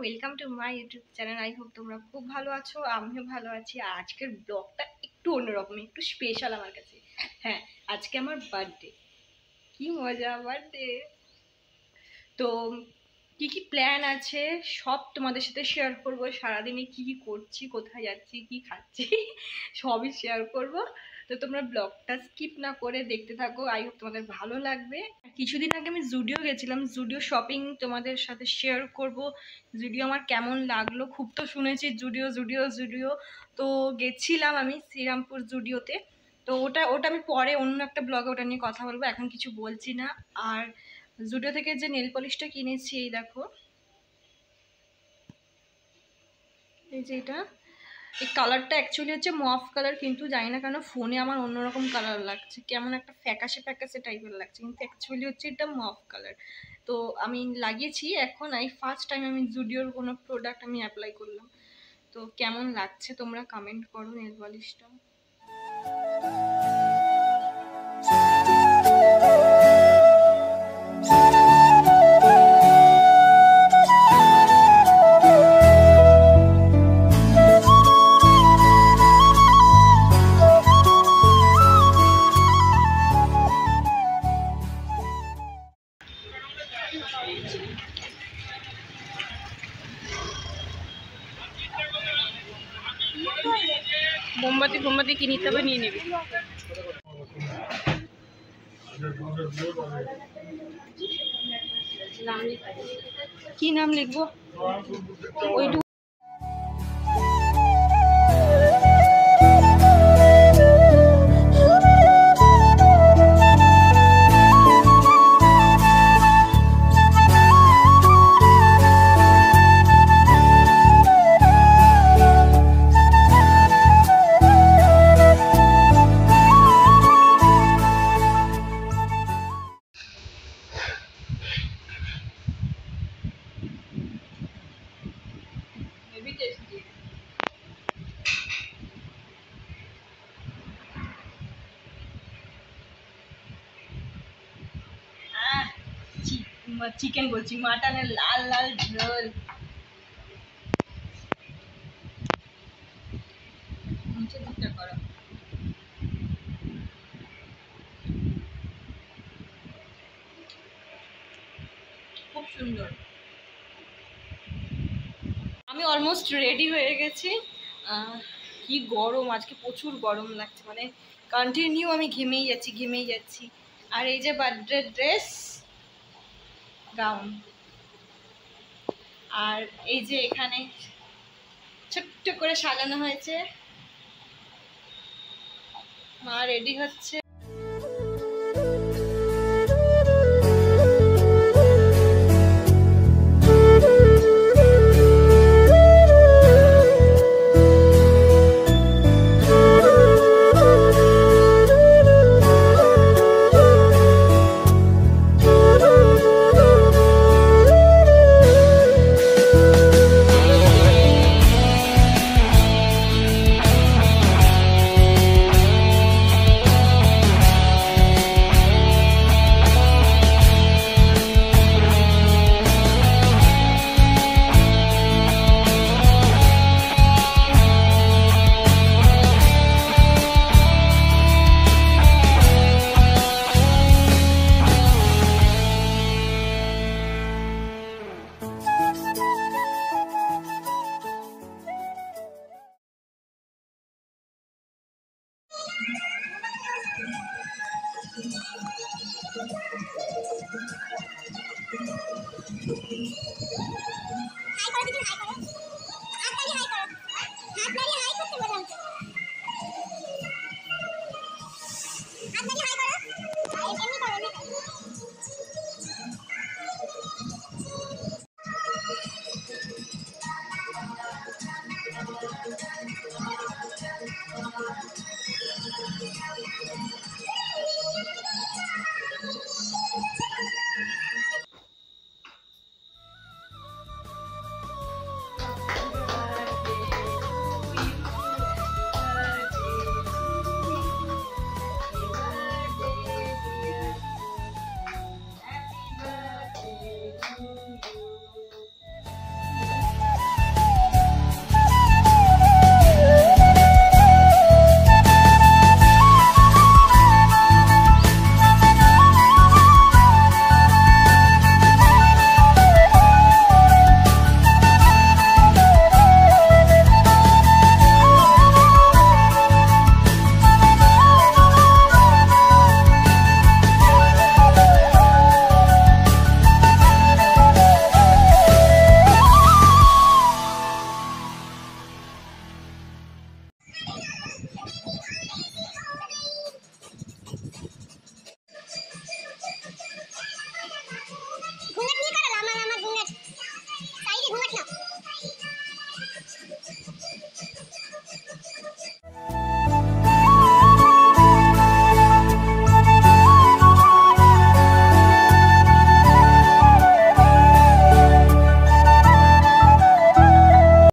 Welcome to my YouTube channel. I hope তোমরা খুব ভালো আছো, আমিও ভালো আছি। আজকের ব্লগটা একটু অন্যরকম, একটু স্পেশাল আমার কাছে। হ্যাঁ, আজকে আমার বার্থডে। কি মজা বার্থডে! তো কি কি প্ল্যান আছে সব তোমাদের সাথে শেয়ার করব। সারাদিনে কি কি করছি, কোথায় যাচ্ছি, কি খাচ্ছি সবই শেয়ার করব। তো তোমরা ব্লগটা স্কিপ না করে দেখতে থাকো, আই হোপ তোমাদের ভালো লাগবে। কিছুদিন আগে আমি জুডিও গেছিলাম, জুডিও শপিং তোমাদের সাথে শেয়ার করব। জুডিও আমার কেমন লাগলো, খুব তো শুনেছি জুডিও জুডিও জুডিও। তো গেছিলাম আমি শ্রীরামপুর জুডিওতে। তো ওটা ওটা আমি পরে অন্য একটা ব্লগে ওটা নিয়ে কথা বলবো, এখন কিছু বলছি না। আর জুডিও থেকে যে নেল পলিশটা কিনেছি, এই দেখো, এই যে এটা, এই কালারটা অ্যাকচুয়ালি হচ্ছে মফ কালার, কিন্তু জানি না কেন ফোনে আমার অন্যরকম কালার লাগছে, কেমন একটা ফ্যাকাশে ফ্যাকাশে টাইপের লাগছে, কিন্তু অ্যাকচুয়ালি হচ্ছে এটা মফ কালার। তো আমি লাগিয়েছি, এখন এই ফার্স্ট টাইম আমি জুডিওর কোনো প্রোডাক্ট আমি অ্যাপ্লাই করলাম। তো কেমন লাগছে তোমরা কমেন্ট করো নেল পলিশটা। মোমবাতি ফোমবাতি কি নিতে হবে নিয়ে নিবি। কি নাম লিখবো ওইটুকু। চিকেন বলছি, মাটনের লাল লাল ঝোল। খুব সুন্দর। আমি অলমোস্ট রেডি হয়ে গেছি। কি গরম আজকে, প্রচুর গরম লাগছে, মানে কন্টিনিউ আমি ঘেমেই যাচ্ছি ঘেমেই যাচ্ছি। আর এই যে বার্থডে ড্রেস, গাউন। আর এই যে এখানে ছোট্ট করে সাজানো হয়েছে, মা রেডি হচ্ছে।